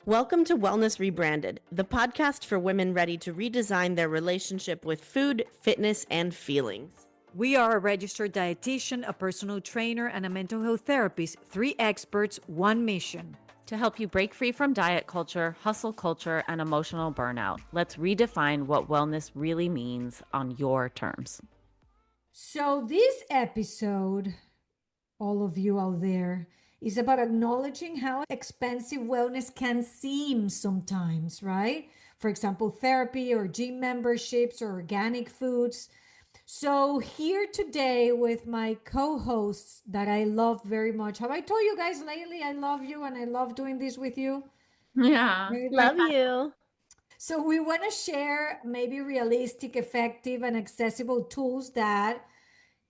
Welcome to Wellness Rebranded, the podcast for women ready to redesign their relationship with food, fitness, and feelings. We are a registered dietitian, a personal trainer, and a mental health therapist. 3 experts, 1 mission. To help you break free from diet culture, hustle culture, and emotional burnout, let's redefine what wellness really means on your terms. So this episode, all of you out there, is about acknowledging how expensive wellness can seem sometimes, right? For example, therapy or gym memberships or organic foods. So here today with my co-hosts that I love very much. Have I told you guys lately I love you and I love doing this with you? Yeah. Love you. So we want to share maybe realistic, effective, and accessible tools that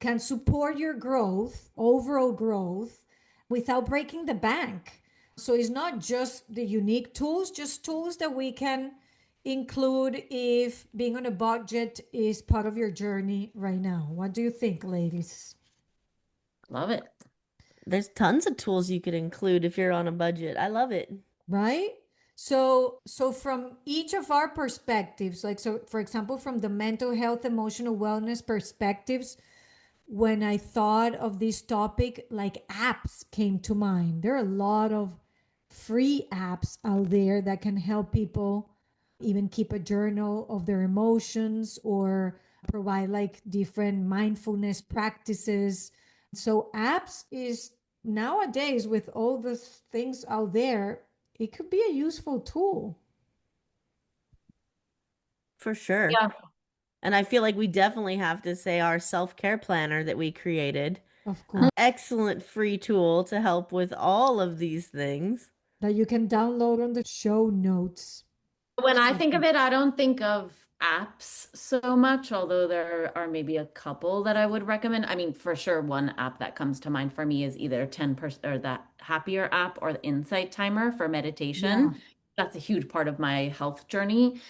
can support your growth, overall growth, without breaking the bank. So it's not just the unique tools, just tools that we can include if being on a budget is part of your journey right now. What do you think, ladies? Love it. There's tons of tools you could include if you're on a budget. I love it. Right? So from each of our perspectives, like so for example, from the mental health, emotional wellness perspectives, when I thought of this topic, like apps came to mind. There are a lot of free apps out there that can help people even keep a journal of their emotions or provide like different mindfulness practices. So apps is nowadays with all the things out there, it could be a useful tool. For sure. Yeah. And I feel like we definitely have to say our self-care planner that we created. Of course. Excellent free tool to help with all of these things. That you can download on the show notes. When I think of it, I don't think of apps so much, although there are maybe a couple that I would recommend. I mean, for sure, one app that comes to mind for me is either 10% or that Happier app or the Insight Timer for meditation. Yeah. That's a huge part of my health journey.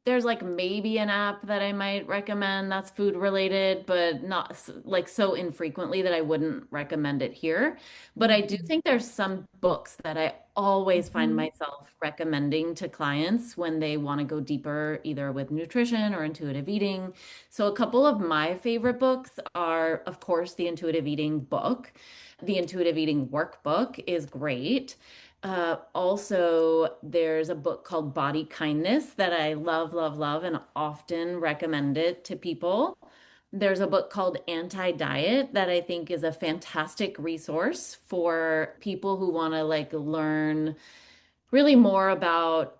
There's like maybe an app that I might recommend that's food related, but not like so infrequently that I wouldn't recommend it here. But I do think there's some books that I always find myself recommending to clients when they want to go deeper, either with nutrition or intuitive eating. So a couple of my favorite books are, of course, the intuitive eating book. The intuitive eating workbook is great. Also, there's a book called Body Kindness that I love, love, love, and often recommend it to people. There's a book called Anti-Diet that I think is a fantastic resource for people who want to like learn really more about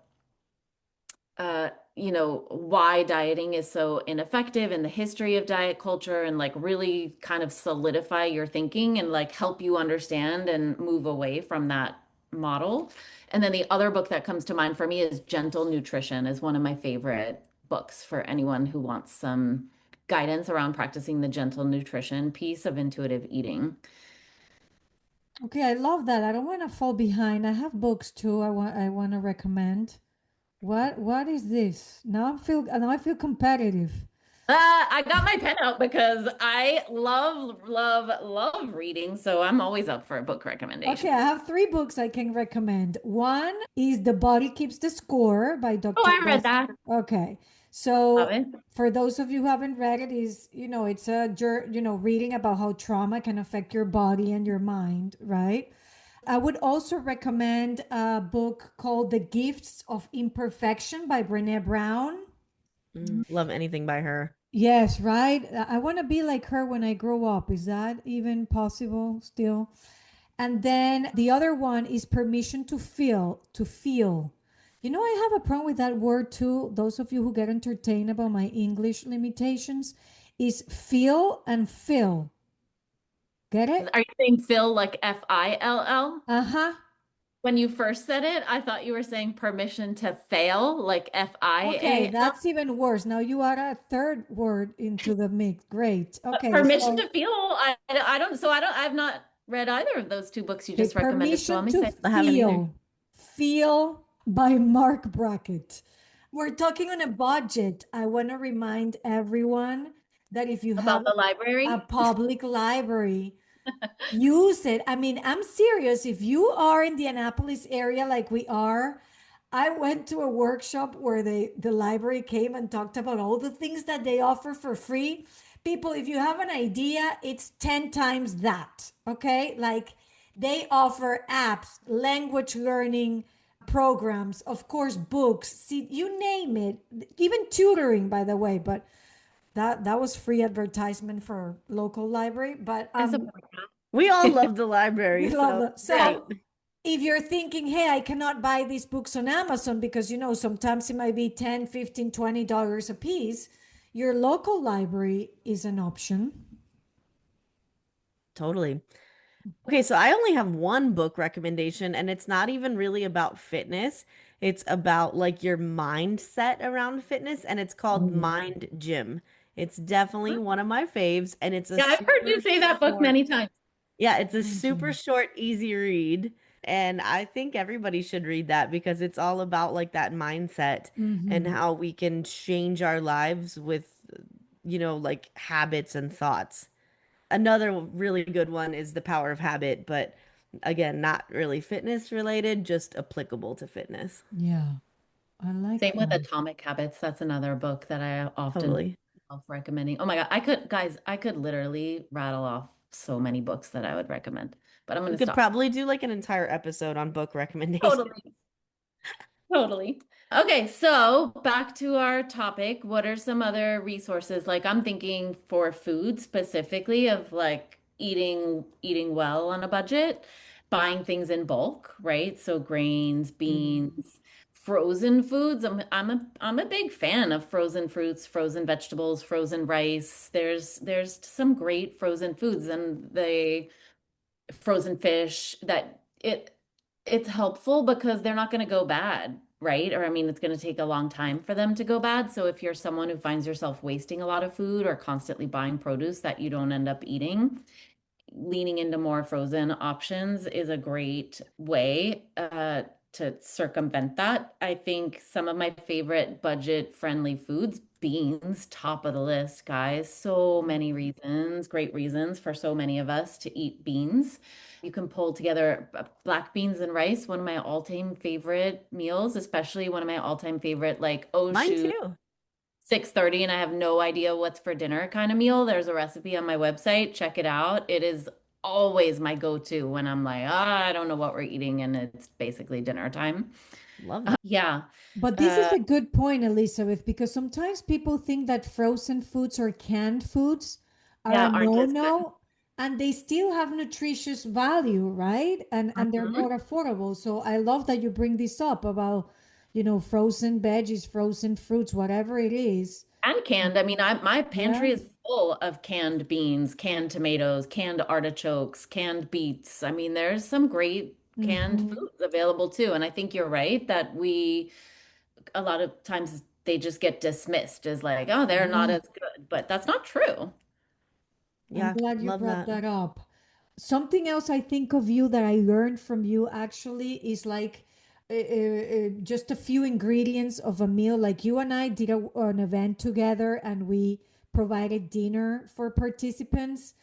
why dieting is so ineffective and the history of diet culture and like really kind of solidify your thinking and like help you understand and move away from that model. And then the other book that comes to mind for me is Gentle Nutrition is one of my favorite books for anyone who wants some guidance around practicing the gentle nutrition piece of intuitive eating. Okay, I love that. I don't want to fall behind. I have books too. I want to recommend. What is this? Now I feel competitive. I got my pen out because I love, love, love reading. So I'm always up for a book recommendation. Okay, I have 3 books I can recommend. One is The Body Keeps the Score by Dr. Oh, I read that. Okay. So Love it. for those of you who haven't read it, is it's a reading about how trauma can affect your body and your mind, right? I would also recommend a book called The Gifts of Imperfection by Brené Brown. Love anything by her. Yes, right. I want to be like her when I grow up. Is that even possible still? And then the other one is Permission to Feel, to feel. I have a problem with that word too. Those of you who get entertained about my English limitations is feel and fill. Get it? Are you saying Phil like Fill? Uh-huh. When you first said it, I thought you were saying permission to fail, like Fial. Okay, that's even worse. Now you add a third word into the mix. Great. Okay. Permission to feel. I've not read either of those 2 books you just recommended. So let me say I haven't either. Feel by Mark Brackett. We're talking on a budget. I want to remind everyone that if you have about the library. a public library, Use it. I mean, I'm serious. If you are in the Annapolis area like we are, I went to a workshop where the library came and talked about all the things that they offer for free. People, if you have an idea, it's 10 times that. Okay? Like they offer apps, language learning programs, of course, books, see, you name it, even tutoring, by the way, but that was free advertisement for local library. But I support We all love the library, we love so that. great. So if you're thinking, hey, I cannot buy these books on Amazon because, sometimes it might be 10, 15, $20 a piece, your local library is an option. Totally. Okay, so I only have one book recommendation, and it's not even really about fitness. It's about like your mindset around fitness, and it's called Ooh. Mind Gym. It's definitely one of my faves, and it's a Yeah, I've heard you super say that book short, many times. yeah, it's a Thank super you. short, easy read. And I think everybody should read that because it's all about like that mindset and Mm-hmm. how we can change our lives with, like habits and thoughts. Another really good one is The Power of Habit, but again, not really fitness related, just applicable to fitness. Yeah, I like Same with that. Atomic Habits. That's another book that I often Totally. recommending. Oh my God, I could literally rattle off so many books that I would recommend, but I'm We gonna could stop. probably do like an entire episode on book recommendations. Totally. Totally. Okay, so back to our topic. What are some other resources? Like I'm thinking for food specifically of like eating well on a budget, buying things in bulk, right? So grains, Mhm. beans, frozen foods. I'm a big fan of frozen fruits, frozen vegetables, frozen rice. There's some great frozen foods and they frozen fish that it's helpful because they're not going to go bad, right? Or I mean, it's going to take a long time for them to go bad. So if you're someone who finds yourself wasting a lot of food or constantly buying produce that you don't end up eating, leaning into more frozen options is a great way to circumvent that. I think some of my favorite budget friendly foods, beans, top of the list, guys. So many reasons, great reasons for so many of us to eat beans. You can pull together black beans and rice, one of my all-time favorite meals, especially one of my all-time favorite, like, oh, Mine shoot, too. 6:30 and I have no idea what's for dinner kind of meal. There's a recipe on my website. Check it out. It is always my go-to when I'm like, I don't know what we're eating and it's basically dinner time. Love that. Yeah. But this is Uh, a good point, Elizabeth, because sometimes people think that frozen foods or canned foods are yeah, a aren't as good. no-no, and they still have nutritious value, right? And they're Mhm. more affordable. So I love that you bring this up about, frozen veggies, frozen fruits, whatever it is. And canned. I mean, my pantry Yeah. is full of canned beans, canned tomatoes, canned artichokes, canned beets. I mean, there's some great canned Mm-hmm. foods available too. And I think you're right that a lot of times they just get dismissed as like, oh, they're not Yeah. as good, but that's not true. I'm Yeah, glad you love brought that. that up. Something else I think of you that I learned from you actually is like just a few ingredients of a meal. Like you and I did an event together and we provided dinner for participants.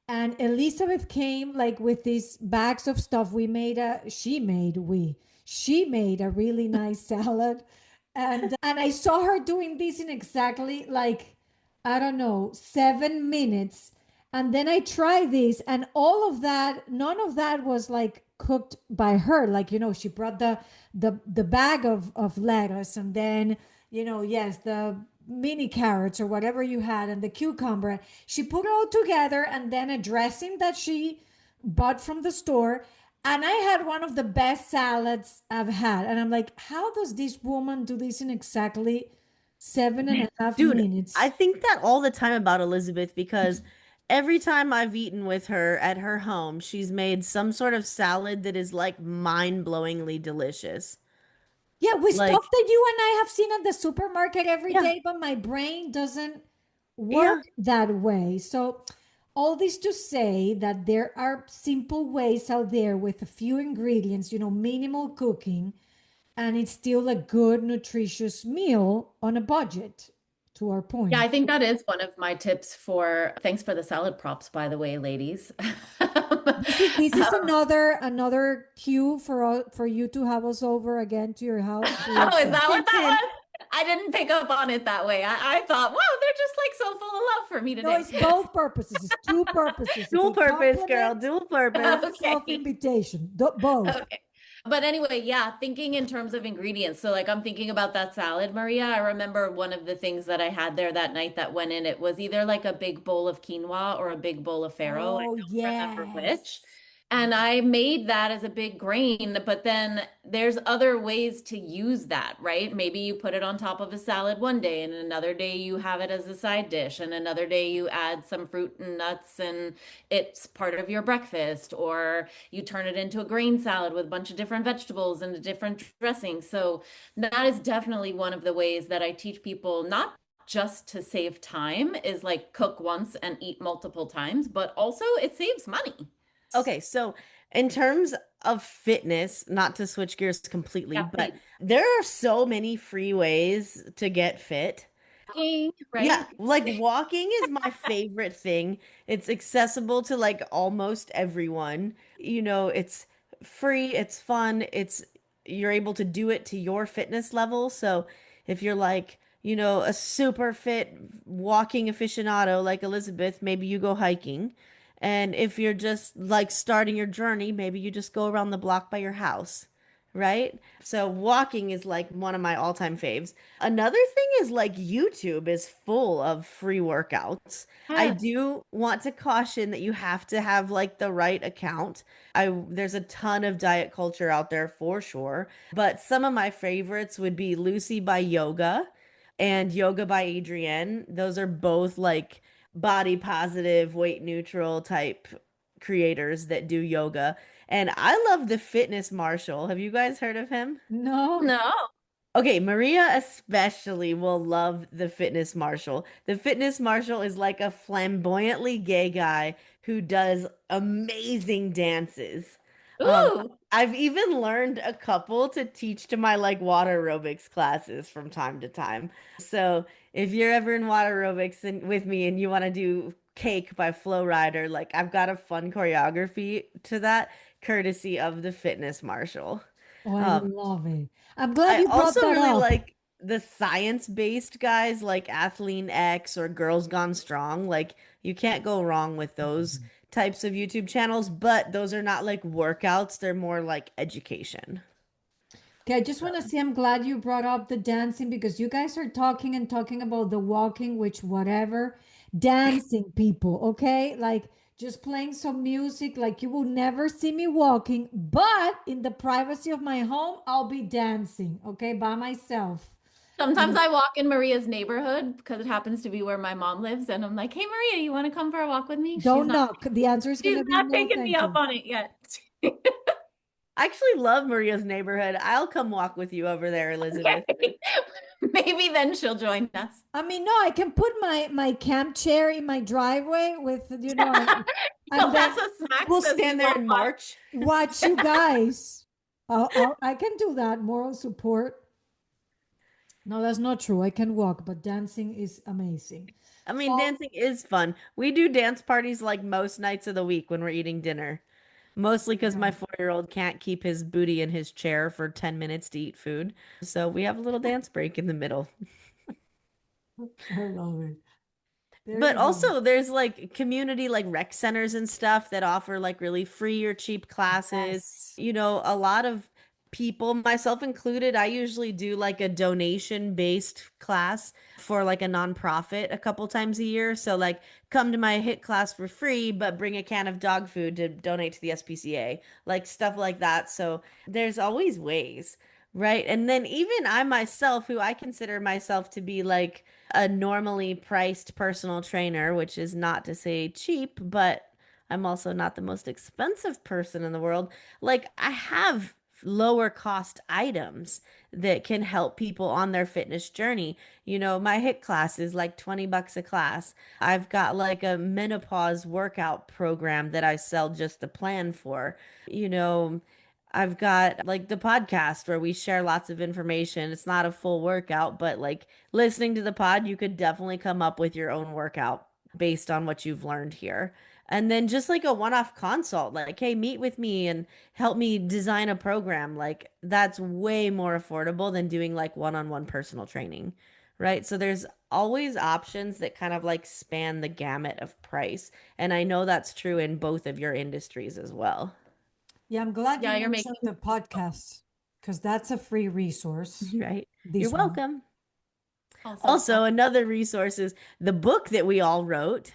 And Elizabeth came like with these bags of stuff. She made a really nice salad. And I saw her doing this in exactly like, I don't know, 7 minutes. And then I tried this, and all of that, none of that was like cooked by her. Like, she brought the bag of lettuce, and then, yes, the mini carrots or whatever you had, and the cucumber. She put it all together, and then a dressing that she bought from the store. And I had one of the best salads I've had. And I'm like, how does this woman do this in exactly seven and a half Dude, I minutes? think that all the time about Elizabeth because every time I've eaten with her at her home, she's made some sort of salad that is like mind-blowingly delicious. Yeah, with stuff Like, that you and I have seen at the supermarket every yeah, day, but my brain doesn't work yeah, that way. So, all this to say that there are simple ways out there with a few ingredients, minimal cooking, and it's still a good, nutritious meal on a budget. to our Yeah, point. I think that is one of my tips for, thanks for the salad props, by the way, ladies. This is another cue for you to have us over again to your house. So Oh, is that what Hint, that hint. was? I didn't pick up on it that way. I thought, wow, they're just like so full of love for me no, today. it's both purposes. It's two purposes. Dual Okay, purpose, girl, compliment dual purpose. and self Okay. invitation. Both. Okay. But anyway, yeah, thinking in terms of ingredients. So like I'm thinking about that salad, Maria. I remember one of the things that I had there that night that went in it was either like a big bowl of quinoa or a big bowl of farro. I Oh don't remember which. yes. And I made that as a big grain, but then there's other ways to use that, right? Maybe you put it on top of a salad one day, and another day you have it as a side dish, and another day you add some fruit and nuts and it's part of your breakfast, or you turn it into a grain salad with a bunch of different vegetables and a different dressing. So that is definitely one of the ways that I teach people not just to save time is like cook once and eat multiple times, but also it saves money. Okay, so in terms of fitness, not to switch gears completely, Yeah, but please. there are so many free ways to get fit. Walking, Yeah, right? like walking is my favorite thing. It's accessible to like almost everyone. It's free, it's fun, you're able to do it to your fitness level. So if you're like, a super fit walking aficionado like Elizabeth, maybe you go hiking. And if you're just like starting your journey, maybe you just go around the block by your house, right? So walking is like one of my all-time faves. Another thing is like YouTube is full of free workouts. I Yeah. do want to caution that you have to have like the right account. There's a ton of diet culture out there for sure, but some of my favorites would be Lucy by Yoga and Yoga by Adrienne. Those are both like body positive, weight neutral type creators that do yoga. And I love the Fitness Marshall. Have you guys heard of him? No. No. Okay, Maria especially will love the Fitness Marshal. The Fitness Marshal is like a flamboyantly gay guy who does amazing dances. Um, Ooh. I've even learned a couple to teach to my like water aerobics classes from time to time. So if you're ever in water aerobics and with me and you want to do Cake by Flow Rider, like I've got a fun choreography to that, courtesy of the Fitness Marshal. Oh, I Um, love it. I'm glad I you brought also that really up. like the science-based guys like Athlean X or Girls Gone Strong. Like you can't go wrong with those types of YouTube channels, but those are not like workouts, they're more like education. Okay, I just want to say I'm glad you brought up the dancing because you guys are talking and talking about the walking, which whatever, dancing people, okay? Like just playing some music, like you will never see me walking, but in the privacy of my home, I'll be dancing, okay, by myself. Sometimes And I walk in Maria's neighborhood because it happens to be where my mom lives, and I'm like, "Hey, Maria, you want to come for a walk with me?" don't knock. The answer is going She's to be not no, taking me thank up you. on it yet. I actually love Maria's neighborhood. I'll come walk with you over there, Elizabeth. Okay. Maybe then she'll join us. I mean, no, I can put my camp chair in my driveway with, She'll and pass then us snacks We'll as we stand there walk in by. March. watch you guys. I can do that. Moral support. No, that's not true. I can walk, but dancing is amazing. I mean, So, dancing is fun. We do dance parties like most nights of the week when we're eating dinner. Mostly because my yeah, 4-year-old can't keep his booty in his chair for 10 minutes to eat food. So we have a little dance break in the middle. I love it. There But you go. also there's like community like rec centers and stuff that offer like really free or cheap classes. Yes. A lot of people, myself included, I usually do like a donation based class for like a nonprofit a couple times a year. So like come to my HIT class for free, but bring a can of dog food to donate to the SPCA, like stuff like that. So there's always ways. Right. And then even I myself, who I consider myself to be like a normally priced personal trainer, which is not to say cheap, but I'm also not the most expensive person in the world. Like, I have lower cost items that can help people on their fitness journey. My HIIT class is like 20 bucks a class. I've got like a menopause workout program that I sell just the plan for. You know, I've got like the podcast where we share lots of information. It's not a full workout, but like listening to the pod, you could definitely come up with your own workout based on what you've learned here. And then just like a one-off consult, like, hey, meet with me and help me design a program. Like that's way more affordable than doing like one-on-one personal training, right? So there's always options that kind of like span the gamut of price. And I know that's true in both of your industries as well. Yeah, I'm glad you Yeah, you're mentioned making the podcast because that's a free resource. Right. You're This one. welcome. also Also, another resource is the book that we all wrote.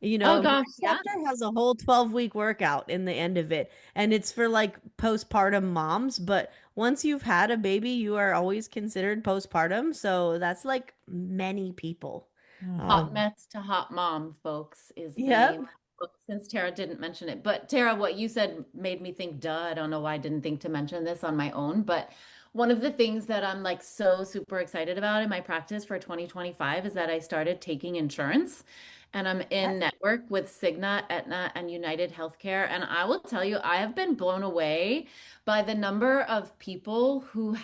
You oh know, my gosh, yeah. chapter has a whole 12-week workout in the end of it, and it's for like postpartum moms. But once you've had a baby, you are always considered postpartum. So that's like many people. Hot Mhm. mess to hot mom, folks, is the name Yep. of the book, since Tara didn't mention it. But Tara, what you said made me think, duh, I don't know why I didn't think to mention this on my own. But one of the things that I'm like so super excited about in my practice for 2025 is that I started taking insurance. And I'm in network with Cigna, Aetna, and United Healthcare. And I will tell you, I have been blown away by the number of people who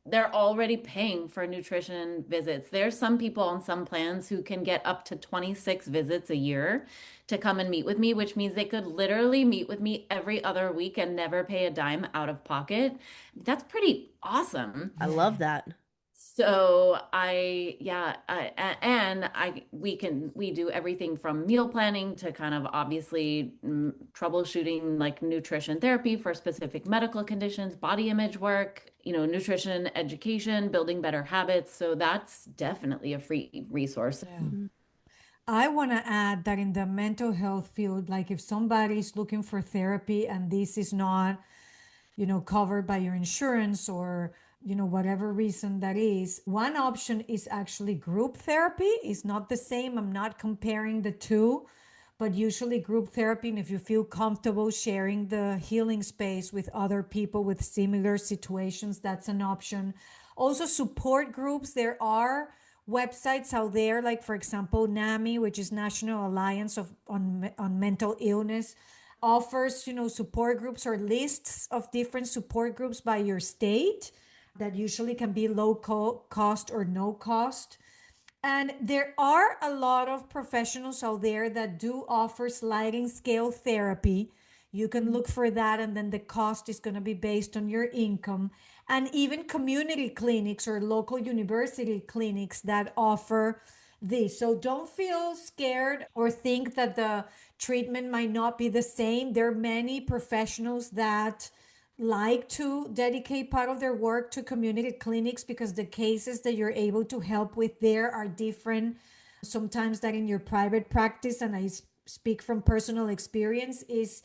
they're already paying for nutrition visits. There's some people on some plans who can get up to 26 visits a year to come and meet with me, which means they could literally meet with me every other week and never pay a dime out of pocket. That's pretty awesome. I Yeah. love that. So we do everything from meal planning to kind of obviously troubleshooting like nutrition therapy for specific medical conditions, body image work, nutrition education, building better habits. So that's definitely a free resource. Yeah. Mhm. I want to add that in the mental health field, like if somebody's looking for therapy and this is not, covered by your insurance or, whatever reason that is, one option is actually group therapy. It's not the same. I'm not comparing the two, but usually group therapy. And if you feel comfortable sharing the healing space with other people with similar situations, that's an option. Also, support groups. There are websites out there, like for example, NAMI, which is National Alliance on Mental Illness, offers support groups or lists of different support groups by your state that usually can be low cost or no cost. And there are a lot of professionals out there that do offer sliding scale therapy. You can look for that, and then the cost is going to be based on your income. And even community clinics or local university clinics that offer this. So don't feel scared or think that the treatment might not be the same. There are many professionals that like to dedicate part of their work to community clinics because the cases that you're able to help with there are different sometimes that in your private practice. And I speak from personal experience, is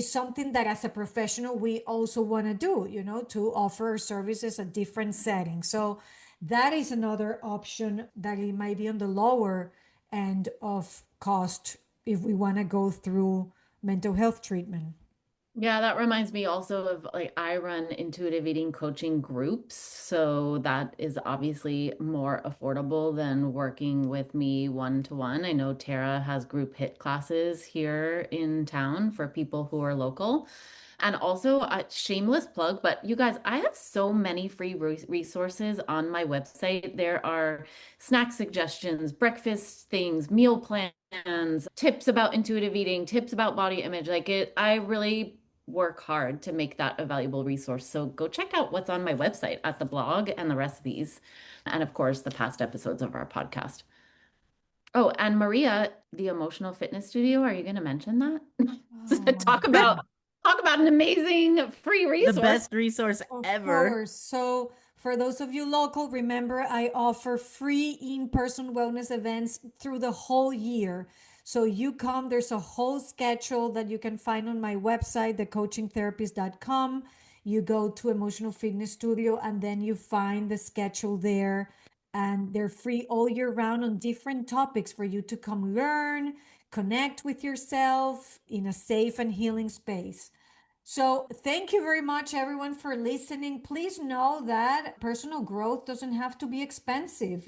something that as a professional we also want to do, to offer services at different settings. So that is another option that it might be on the lower end of cost if we want to go through mental health treatment. Yeah, that reminds me also of like I run intuitive eating coaching groups. So that is obviously more affordable than working with me one to one. I know Tara has group HIT classes here in town for people who are local. And also, a shameless plug, but you guys, I have so many free resources on my website. There are snack suggestions, breakfast things, meal plans, tips about intuitive eating, tips about body image. I really work hard to make that a valuable resource. So go check out what's on my website at the blog and the recipes. And of course, the past episodes of our podcast. Oh, and Maria, the emotional fitness studio, are you going to mention that? Oh my Talk about God. talk about an amazing free The resource. best resource Of ever. course. So, for those of you local, remember I offer free in person wellness events through the whole year. So, you come, there's a whole schedule that you can find on my website, thecoachingtherapist.com. You go to Emotional Fitness Studio, and then you find the schedule there. And they're free all year round on different topics for you to come learn, connect with yourself in a safe and healing space. So, thank you very much, everyone, for listening. Please know that personal growth doesn't have to be expensive.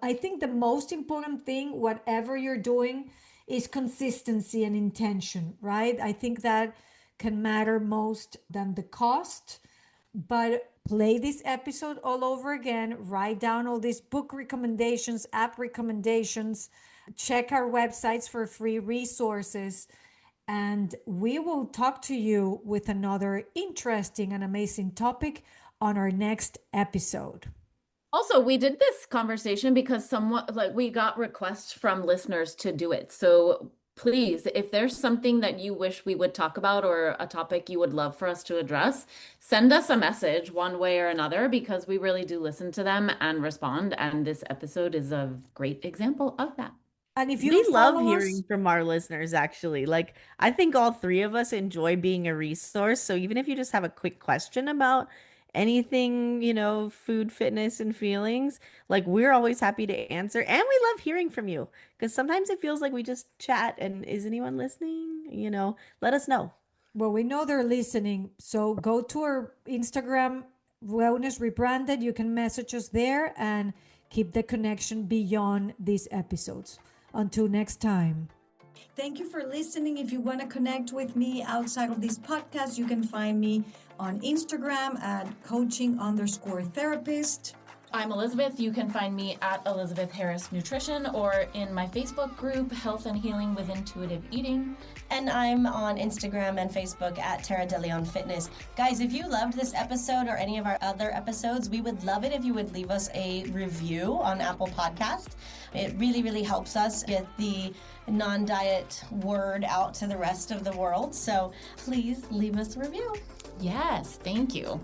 I think the most important thing, whatever you're doing, is consistency and intention, right? I think that can matter most than the cost. But play this episode all over again, write down all these book recommendations, app recommendations, check our websites for free resources, and we will talk to you with another interesting and amazing topic on our next episode. Also, we did this conversation because we got requests from listeners to do it. So please, if there's something that you wish we would talk about or a topic you would love for us to address, send us a message one way or another, because we really do listen to them and respond. And this episode is a great example of that. And if you We love follow hearing us, from our listeners, actually. Like, I think all three of us enjoy being a resource. So even if you just have a quick question about anything, food, fitness, and feelings, like, we're always happy to answer. And we love hearing from you, because sometimes it feels like we just chat and is anyone listening? Let us know. well, we know they're listening. So go to our Instagram, Wellness Rebranded. You can message us there and keep the connection beyond these episodes. Until next time. Thank you for listening. If you want to connect with me outside of this podcast, you can find me on Instagram at coaching_therapist. I'm Elizabeth. You can find me at Elizabeth Harris Nutrition or in my Facebook group, Health and Healing with Intuitive Eating. And I'm on Instagram and Facebook at Tara De Leon Fitness. Guys, if you loved this episode or any of our other episodes, we would love it if you would leave us a review on Apple Podcast. It really, really helps us get the non-diet word out to the rest of the world. So please leave us a review. Yes, thank you.